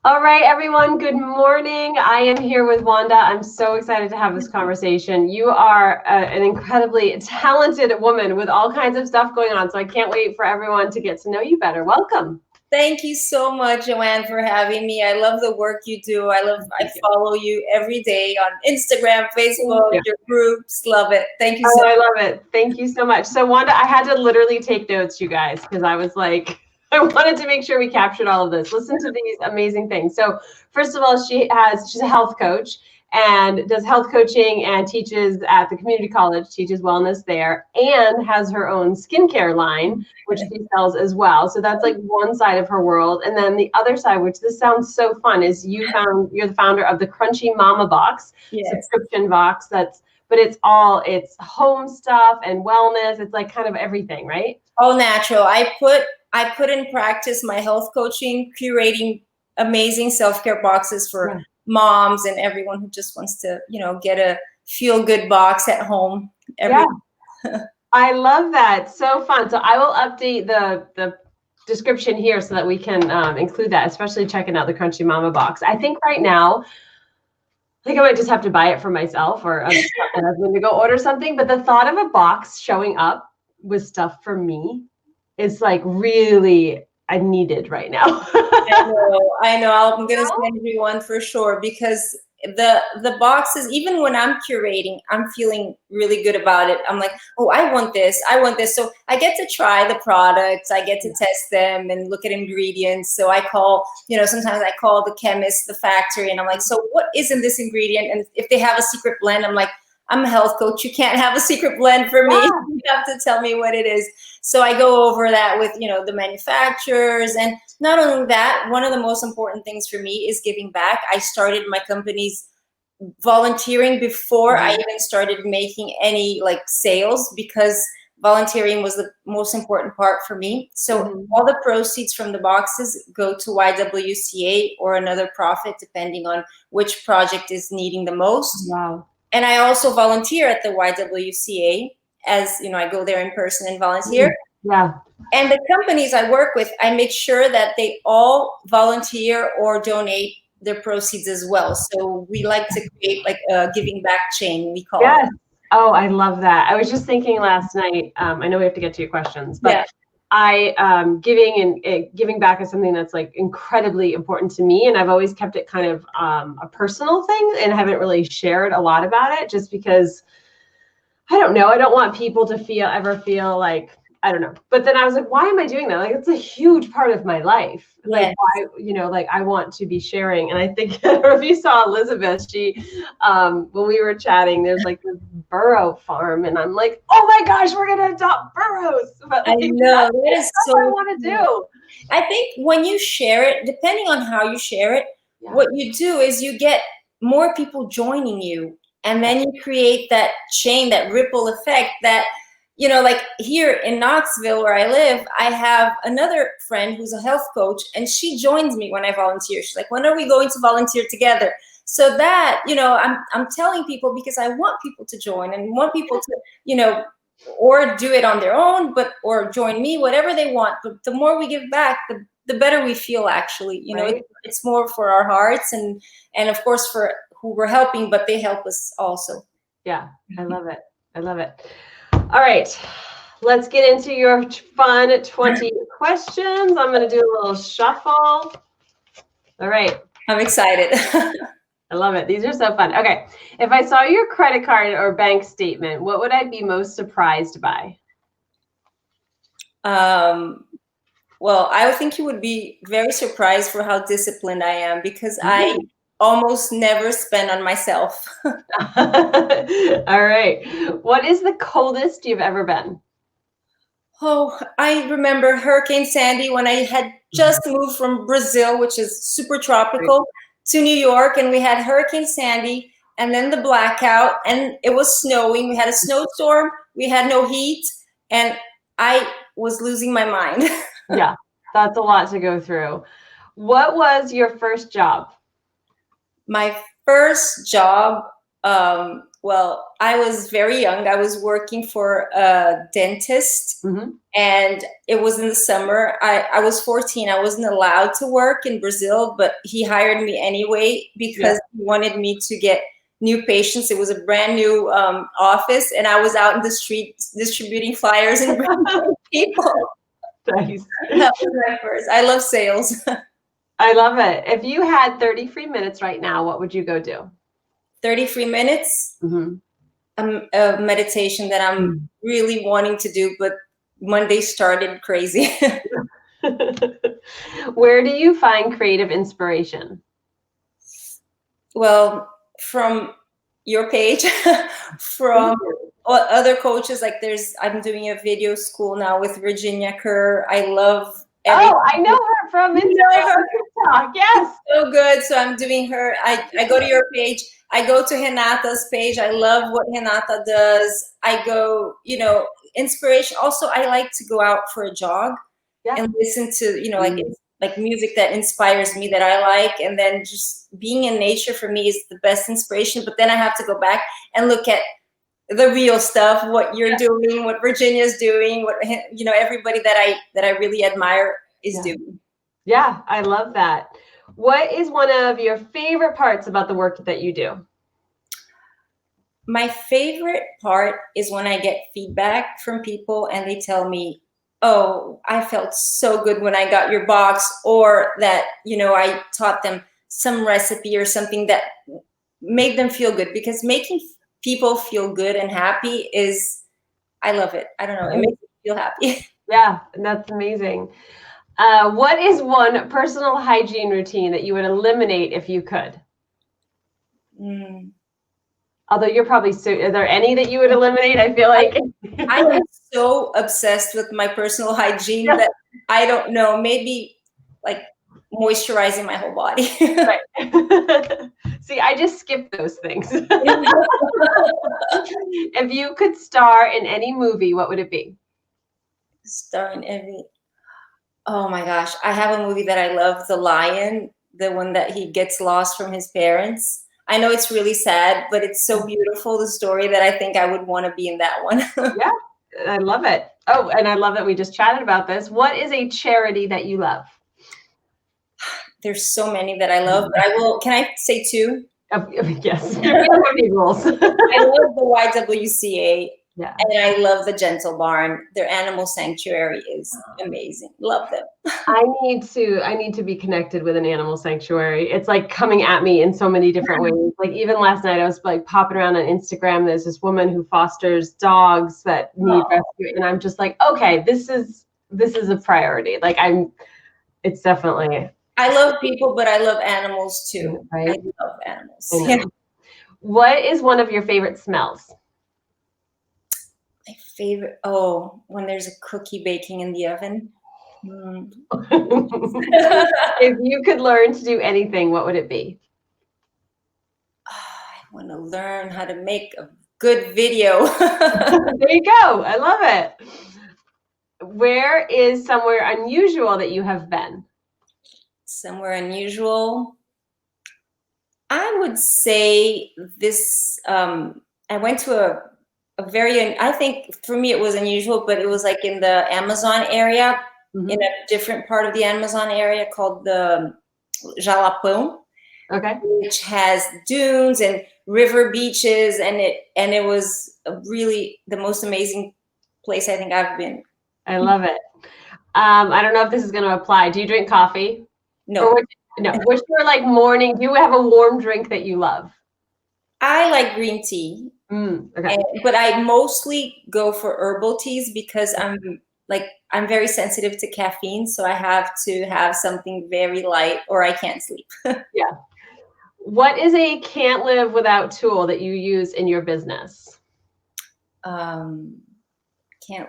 All right, everyone, good morning. I am here with Wanda. I'm so excited to have this conversation. You are an incredibly talented woman with all kinds of stuff going on, so I can't wait for everyone to get to know you better. Welcome. Thank you so much, Joanne, for having me. I love the work you do. I follow you every day on Instagram, Facebook, your groups. Love it. Thank you so much. I love it. Thank you so much. So Wanda, I had to literally take notes, you guys, because I was like, I wanted to make sure we captured all of this. Listen to these amazing things. So first of all, she's a health coach and does health coaching and teaches at the community college, teaches wellness there, and has her own skincare line, which she sells as well. So that's like one side of her world. And then the other side, which this sounds so fun, is you're the founder of the Crunchy Mama Box, subscription box. But it's home stuff and wellness. It's like kind of everything, right? All natural. I put in practice my health coaching, curating amazing self-care boxes for moms and everyone who just wants to, get a feel-good box at home. I love that. So fun. So I will update the description here so that we can include that, especially checking out the Crunchy Mama box. I think right now, I think I might just have to buy it for myself or my husband to go order something. But the thought of a box showing up with stuff for me is like really needed right now. I know. I'm gonna send you one for sure, because the boxes, even when I'm curating, I'm feeling really good about it. I'm like, oh, I want this. So I get to try the products, I get to test them and look at ingredients. So I call, sometimes I call the chemist, the factory, and I'm like, so what is in this ingredient? And if they have a secret blend, I'm like, I'm a health coach. You can't have a secret blend for me. You have to tell me what it is. So I go over that with, the manufacturers. And not only that, one of the most important things for me is giving back. I started my company's volunteering before I even started making any sales, because volunteering was the most important part for me. So all the proceeds from the boxes go to YWCA or another profit, depending on which project is needing the most. Wow. And I also volunteer at the YWCA, as I go there in person and volunteer. Yeah. And the companies I work with, I make sure that they all volunteer or donate their proceeds as well. So we like to create a giving back chain, we call it. Oh, I love that. I was just thinking last night, I know we have to get to your questions, but giving back is something that's like incredibly important to me. And I've always kept it kind of a personal thing and haven't really shared a lot about it, just because I don't know. I don't want people to ever feel like, I don't know. But then I was like, why am I doing that? Like, it's a huge part of my life. Like, why, I want to be sharing. And I think, I don't know if you saw Elizabeth, she, when we were chatting, there's like this burro farm. And I'm like, oh my gosh, we're going to adopt burros. But I know, that is so what I want to do. I think when you share it, depending on how you share it, what you do is you get more people joining you. And then you create that chain, that ripple effect that, like here in Knoxville where I live, I have another friend who's a health coach, and she joins me when I volunteer. She's like, when are we going to volunteer together? So that, I'm telling people, because I want people to join and want people to, or do it on their own, or join me, whatever they want. But the more we give back, the better we feel, actually. It's more for our hearts and of course for who we're helping, but they help us also. Yeah, I love it. I love it. All right, let's get into your fun 20 questions. I'm going to do a little shuffle. All right. I'm excited. I love it. These are so fun. Okay. If I saw your credit card or bank statement, what would I be most surprised by? Well, I think you would be very surprised for how disciplined I am, because I almost never spend on myself. All right. What is the coldest you've ever been? Oh, I remember Hurricane Sandy when I had just moved from Brazil, which is super tropical, to New York, and we had Hurricane Sandy and then the blackout, and it was snowing. We had a snowstorm, we had no heat, and I was losing my mind. Yeah, that's a lot to go through. What was your first job? My first job, Well, I was very young. I was working for a dentist, and it was in the summer. I was 14. I wasn't allowed to work in Brazil, but he hired me anyway because he wanted me to get new patients. It was a brand new office, and I was out in the street distributing flyers and bringing people. Nice. That was my first. I love sales. I love it. If you had 30 free minutes right now, what would you go do? 30 free minutes? A meditation that I'm really wanting to do, but Monday started crazy. Where do you find creative inspiration? Well, from your page, from other coaches. Like I'm doing a video school now with Virginia Kerr. I love Oh, I know her from Instagram, TikTok. Yes. So good. So I'm doing her. I go to your page. I go to Renata's page. I love what Renata does. I go, inspiration. Also, I like to go out for a jog and listen to, like music that inspires me, that I like. And then just being in nature for me is the best inspiration. But then I have to go back and look at the real stuff, what you're doing, what Virginia's doing, what everybody that I really admire is doing. Yeah, I love that. What is one of your favorite parts about the work that you do? My favorite part is when I get feedback from people and they tell me, oh, I felt so good when I got your box, or that, I taught them some recipe or something that made them feel good, because making people feel good and happy I love it. I don't know. It makes me feel happy. Yeah, that's amazing. What is one personal hygiene routine that you would eliminate if you could? Although you're probably are there any that you would eliminate? I feel like I am so obsessed with my personal hygiene that I don't know, maybe like moisturizing my whole body. Right. See, I just skip those things. If you could star in any movie, what would it be? Star in every... Oh my gosh. I have a movie that I love, The Lion, the one that he gets lost from his parents. I know it's really sad, but it's so beautiful, the story, that I think I would want to be in that one. Yeah, I love it. Oh, and I love that we just chatted about this. What is a charity that you love? There's so many that I love, but can I say two? Yes. We don't have any rules. I love the YWCA. Yeah. And I love the Gentle Barn. Their animal sanctuary is amazing. Love them. I need to be connected with an animal sanctuary. It's like coming at me in so many different ways. Like even last night I was like popping around on Instagram. There's this woman who fosters dogs that need rescue. And I'm just like, okay, this is a priority. Like it's definitely. I love people, but I love animals too. Right? I love animals. Yeah. What is one of your favorite smells? My favorite, when there's a cookie baking in the oven. If you could learn to do anything, what would it be? I want to learn how to make a good video. There you go. I love it. Where is somewhere unusual that you have been? Somewhere unusual. I would say this. I went to a very, I think for me it was unusual, but it was like in the Amazon area, in a different part of the Amazon area called the Jalapão, which has dunes and river beaches, and it was really the most amazing place I think I've been. I love it. I don't know if this is going to apply. Do you drink coffee? No. No. What's your like morning? Do you have a warm drink that you love? I like green tea. But I mostly go for herbal teas because I'm very sensitive to caffeine, so I have to have something very light or I can't sleep. Yeah. What is a can't live without tool that you use in your business? Can't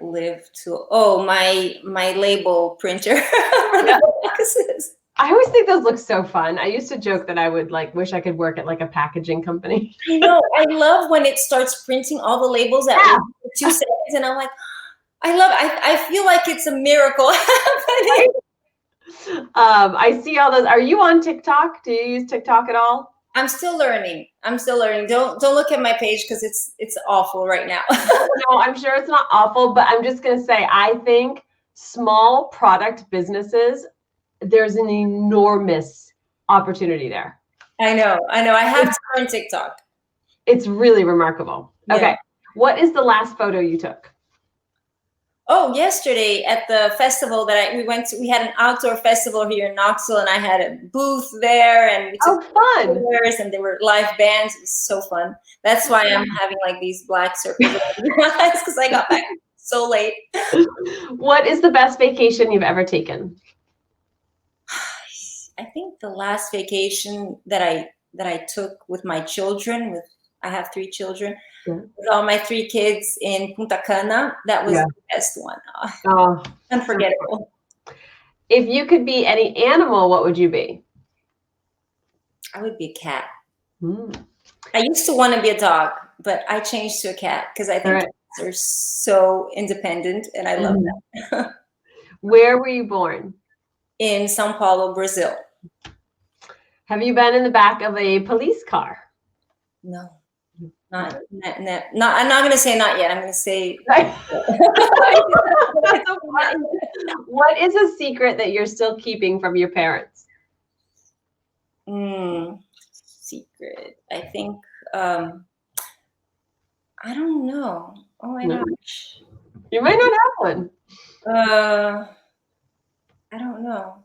live tool. Oh, my label printer for the boxes. I always think those look so fun. I used to joke that I would wish I could work at like a packaging company. I know. I love when it starts printing all the labels at 2 seconds, and I'm like, I feel like it's a miracle. I see all those. Are you on TikTok? Do you use TikTok at all? I'm still learning. Don't look at my page because it's awful right now. No, I'm sure it's not awful, but I'm just gonna say, I think small product businesses, there's an enormous opportunity there. I know. I have to learn TikTok. It's really remarkable. Yeah. Okay. What is the last photo you took? Oh, yesterday at the festival that we went to, we had an outdoor festival here in Knoxville, and I had a booth there, and we took fun. pictures, and there were live bands. It was so fun. That's why I'm having like these black circles around my eyes, because I got back so late. What is the best vacation you've ever taken? I think the last vacation that I took with my children, I have 3 children, with all my 3 kids in Punta Cana, that was the best one. Oh, unforgettable. If you could be any animal, what would you be? I would be a cat. Mm. I used to want to be a dog, but I changed to a cat because I think cats are so independent, and I love that. Where were you born? In São Paulo, Brazil. Have you been in the back of a police car? No. Not. I'm not going to say not yet. I'm going to say. What is a secret that you're still keeping from your parents? Secret. I think. I don't know. Oh my gosh. You might not have one. I don't know.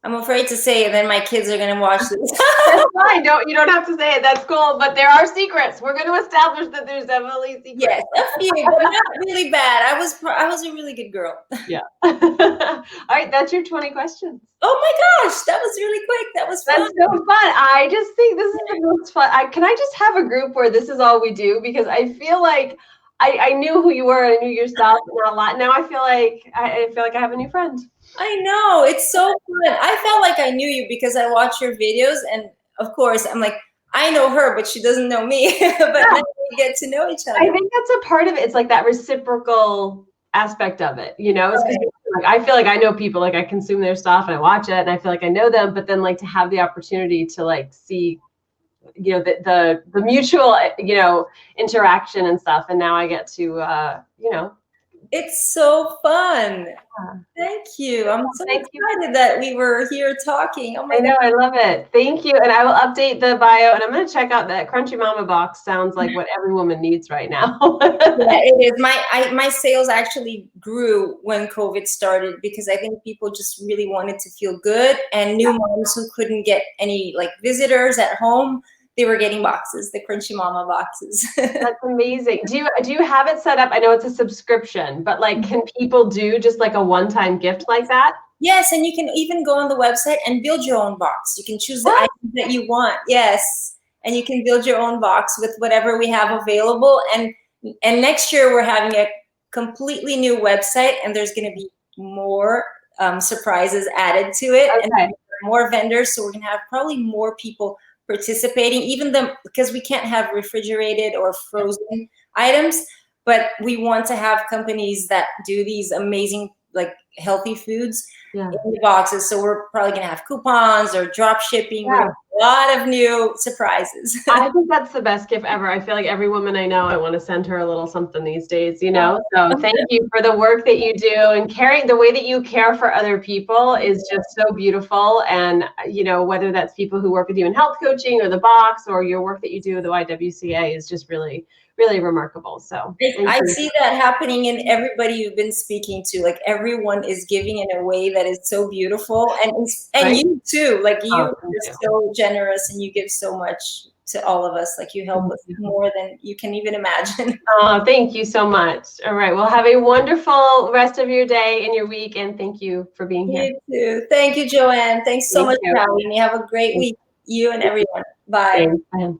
I'm afraid to say it, then my kids are going to watch this. That's fine. You don't have to say it. That's cool. But there are secrets. We're going to establish that there's definitely secrets. Yes, a few, but not really bad. I was a really good girl. Yeah. All right, that's your 20 questions. Oh my gosh, that was really quick. That was fun. That's so fun. I just think this is the most fun. Can I just have a group where this is all we do? Because I feel like I knew who you were and I knew yourself and a lot. Now I feel like I have a new friend. I know, it's so fun. I felt like I knew you because I watch your videos, and of course I'm like, I know her, but she doesn't know me. But now we get to know each other. I think that's a part of it. It's like that reciprocal aspect of it, you know? It's like, I feel like I know people, like I consume their stuff and I watch it and I feel like I know them, but then like to have the opportunity to like see, you know, the mutual, you know, interaction and stuff. And now I get to, you know. It's so fun. Thank you. I'm so excited that we were here talking. Oh my God. I love it. Thank you. And I will update the bio, and I'm going to check out that Crunchy Mama box. Sounds like what every woman needs right now. Yeah, it is. My sales actually grew when COVID started because I think people just really wanted to feel good, and new moms who couldn't get any like visitors at home, they were getting boxes, the Crunchy Mama boxes. That's amazing. Do you have it set up? I know it's a subscription, but like, can people do just like a one-time gift like that? Yes, and you can even go on the website and build your own box. You can choose the items that you want. Yes, and you can build your own box with whatever we have available. And next year we're having a completely new website, and there's going to be more surprises added to it, and more vendors. So we're going to have probably more people participating, because we can't have refrigerated or frozen items, but we want to have companies that do these amazing like healthy foods in the boxes. So we're probably gonna have coupons or drop shipping. A lot of new surprises. I think that's the best gift ever. I feel like every woman I know, I want to send her a little something these days, you know? So thank you for the work that you do, and the way that you care for other people is just so beautiful. And, you know, whether that's people who work with you in health coaching or the box, or your work that you do with the YWCA is just really, really remarkable. So I see that happening in everybody you've been speaking to. Like everyone is giving in a way that is so beautiful, and you too. Like you are so generous, and you give so much to all of us. Like you help us more than you can even imagine. Oh, thank you so much. All right, well, have a wonderful rest of your day and your week, and thank you for being here. You too. Thank you, Joanne. Thanks so much for having me. Have a great week, you and everyone. Bye. Thanks.